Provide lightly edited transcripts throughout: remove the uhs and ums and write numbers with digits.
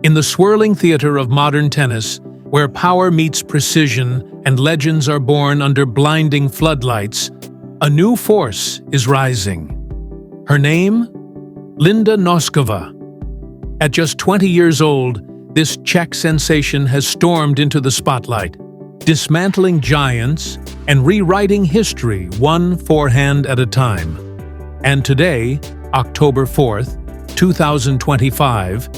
In the swirling theater of modern tennis, where power meets precision and legends are born under blinding floodlights, a new force is rising. Her name? Linda Noskova. At just 20 years old, this Czech sensation has stormed into the spotlight, dismantling giants and rewriting history one forehand at a time. And today, October 4th, 2025,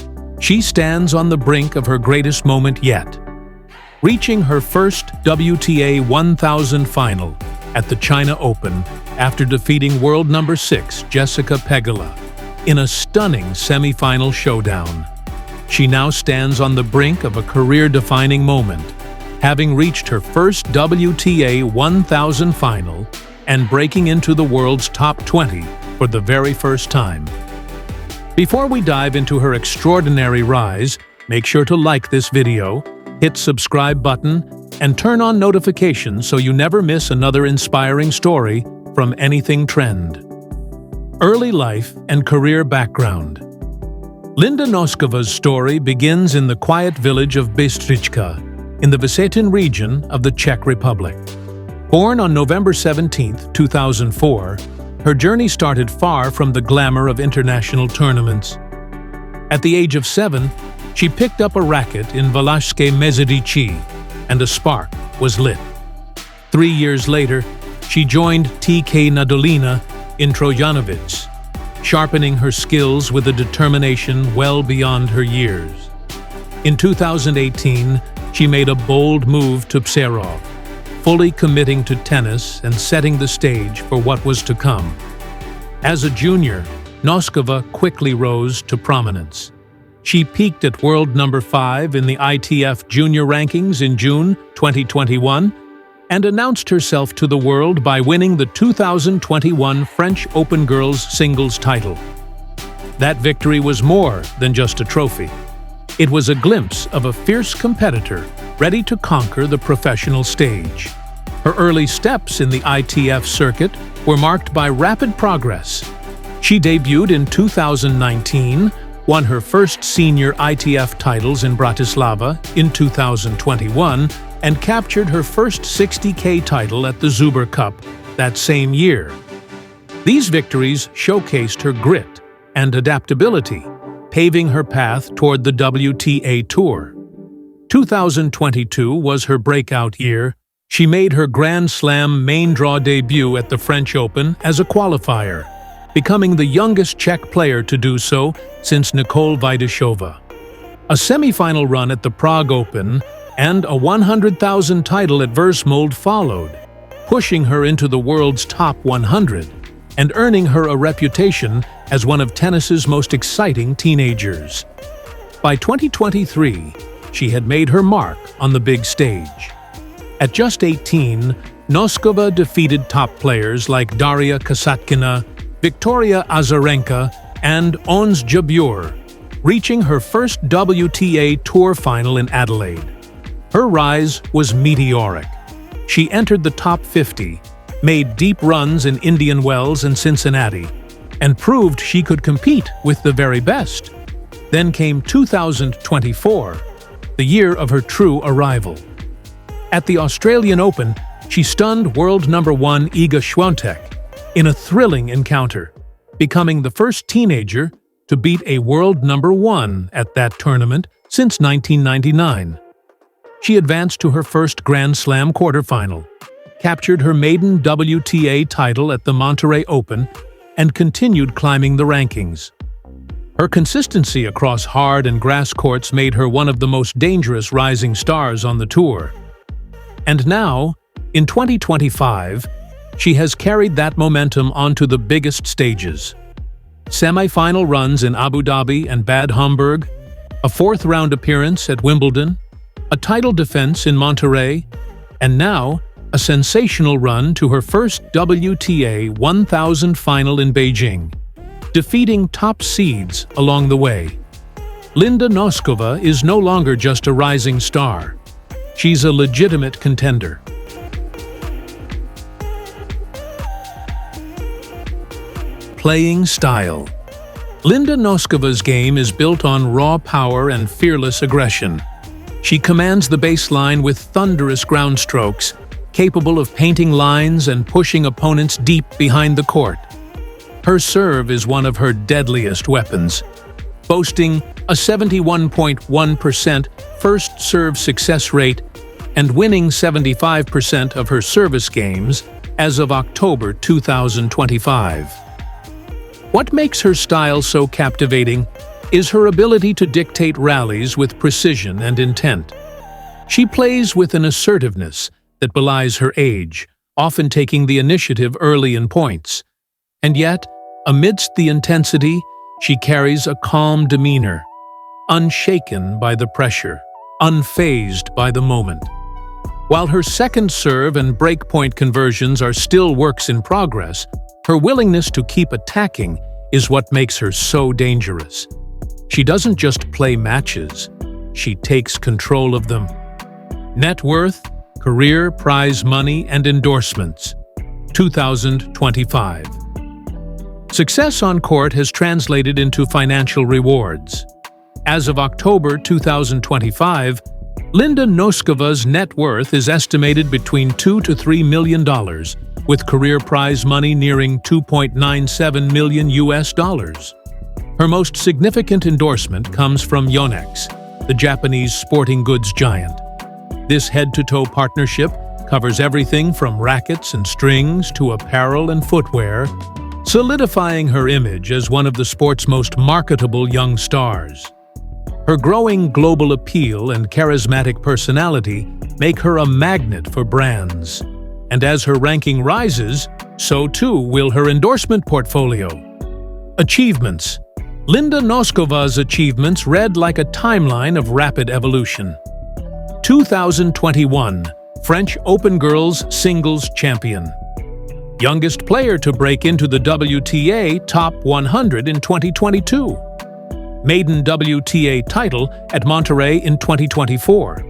she stands on the brink of her greatest moment yet, reaching her first WTA 1000 final at the China Open after defeating world number 6 Jessica Pegula in a stunning semi-final showdown. She now stands on the brink of a career-defining moment, having reached her first WTA 1000 final and breaking into the world's top 20 for the very first time. Before we dive into her extraordinary rise, make sure to like this video, hit subscribe button, and turn on notifications so you never miss another inspiring story from Anything Trend. Early life and career background. Linda Noskova's story begins in the quiet village of Bystrička, in the Vsetin region of the Czech Republic. Born on November 17, 2004, her journey started far from the glamour of international tournaments. At the age of 7, she picked up a racket in Valašské Meziříčí, and a spark was lit. 3 years later, she joined TK Nadolina in Trojanovic, sharpening her skills with a determination well beyond her years. In 2018, she made a bold move to Přerov, fully committing to tennis and setting the stage for what was to come. As a junior, Noskova quickly rose to prominence. She peaked at world number 5 in the ITF junior rankings in June 2021 and announced herself to the world by winning the 2021 French Open Girls Singles title. That victory was more than just a trophy. It was a glimpse of a fierce competitor ready to conquer the professional stage. Her early steps in the ITF circuit were marked by rapid progress. She debuted in 2019, won her first senior ITF titles in Bratislava in 2021, and captured her first 60K title at the Zuber Cup that same year. These victories showcased her grit and adaptability, paving her path toward the WTA Tour. 2022 was her breakout year. She made her Grand Slam main draw debut at the French Open as a qualifier, becoming the youngest Czech player to do so since Nicole Vidashova. A semi-final run at the Prague Open and a 100,000 title at Versmold followed, pushing her into the world's top 100 and earning her a reputation as one of tennis's most exciting teenagers. By 2023, she had made her mark on the big stage. At just 18, Noskova defeated top players like Daria Kasatkina, Victoria Azarenka, and Ons Jabeur, reaching her first WTA Tour final in Adelaide. Her rise was meteoric. She entered the top 50, made deep runs in Indian Wells and Cincinnati, and proved she could compete with the very best. Then came 2024, the year of her true arrival. At the Australian Open, she stunned world number 1 Iga Świątek in a thrilling encounter, becoming the first teenager to beat a world number 1 at that tournament since 1999. She advanced to her first Grand Slam quarterfinal, captured her maiden WTA title at the Monterrey Open, and continued climbing the rankings. Her consistency across hard and grass courts made her one of the most dangerous rising stars on the tour. And now, in 2025, she has carried that momentum onto the biggest stages. Semi-final runs in Abu Dhabi and Bad Homburg, a fourth-round appearance at Wimbledon, a title defense in Monterrey, and now a sensational run to her first WTA 1000 final in Beijing, defeating top seeds along the way. Linda Noskova is no longer just a rising star. She's a legitimate contender. Playing style. Linda Noskova's game is built on raw power and fearless aggression. She commands the baseline with thunderous ground strokes, capable of painting lines and pushing opponents deep behind the court. Her serve is one of her deadliest weapons, boasting a 71.1% first serve success rate and winning 75% of her service games as of October 2025. What makes her style so captivating is her ability to dictate rallies with precision and intent. She plays with an assertiveness that belies her age, often taking the initiative early in points. And yet, amidst the intensity, she carries a calm demeanor, unshaken by the pressure, unfazed by the moment. While her second serve and breakpoint conversions are still works in progress, her willingness to keep attacking is what makes her so dangerous. She doesn't just play matches, she takes control of them. Net worth, career prize money, and endorsements. 2025. Success on court has translated into financial rewards. As of October 2025, Linda Noskova's net worth is estimated between $2 to $3 million, with career prize money nearing $2.97 million US. Her most significant endorsement comes from Yonex, the Japanese sporting goods giant. This head-to-toe partnership covers everything from rackets and strings to apparel and footwear, solidifying her image as one of the sport's most marketable young stars. Her growing global appeal and charismatic personality make her a magnet for brands. And as her ranking rises, so too will her endorsement portfolio. Achievements. Linda Noskova's achievements read like a timeline of rapid evolution. 2021 French Open Girls Singles Champion. Youngest player to break into the WTA Top 100 in 2022. Maiden WTA title at Monterrey in 2024.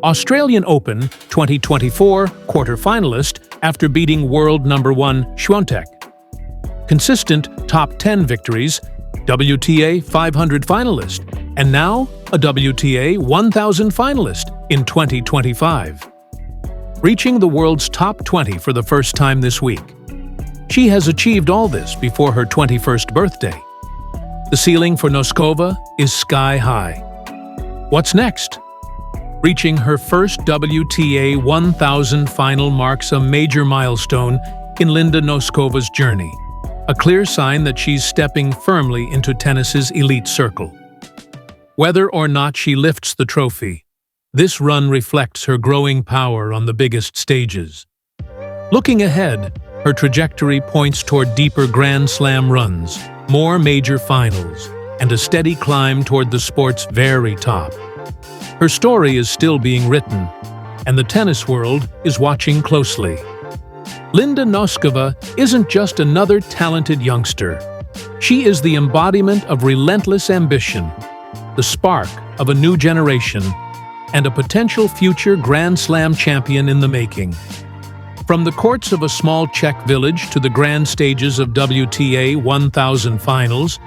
Australian Open 2024 quarter-finalist after beating world number 1 Świątek. Consistent top 10 victories, WTA 500 finalist, and now a WTA 1000 finalist in 2025. Reaching the world's top 20 for the first time this week. She has achieved all this before her 21st birthday. The ceiling for Noskova is sky high. What's next? Reaching her first WTA 1000 final marks a major milestone in Linda Noskova's journey, a clear sign that she's stepping firmly into tennis's elite circle. Whether or not she lifts the trophy, this run reflects her growing power on the biggest stages. Looking ahead, her trajectory points toward deeper Grand Slam runs, more major finals, and a steady climb toward the sport's very top. Her story is still being written, and the tennis world is watching closely. Linda Noskova isn't just another talented youngster. She is the embodiment of relentless ambition, the spark of a new generation, and a potential future Grand Slam champion in the making. From the courts of a small Czech village to the grand stages of WTA 1000 finals,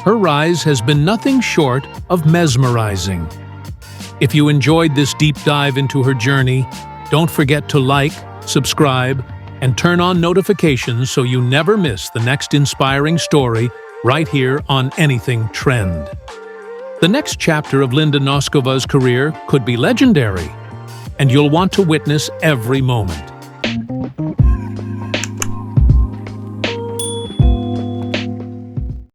her rise has been nothing short of mesmerizing. If you enjoyed this deep dive into her journey, don't forget to like, subscribe, and turn on notifications so you never miss the next inspiring story right here on Anything Trend. The next chapter of Linda Noskova's career could be legendary, and you'll want to witness every moment.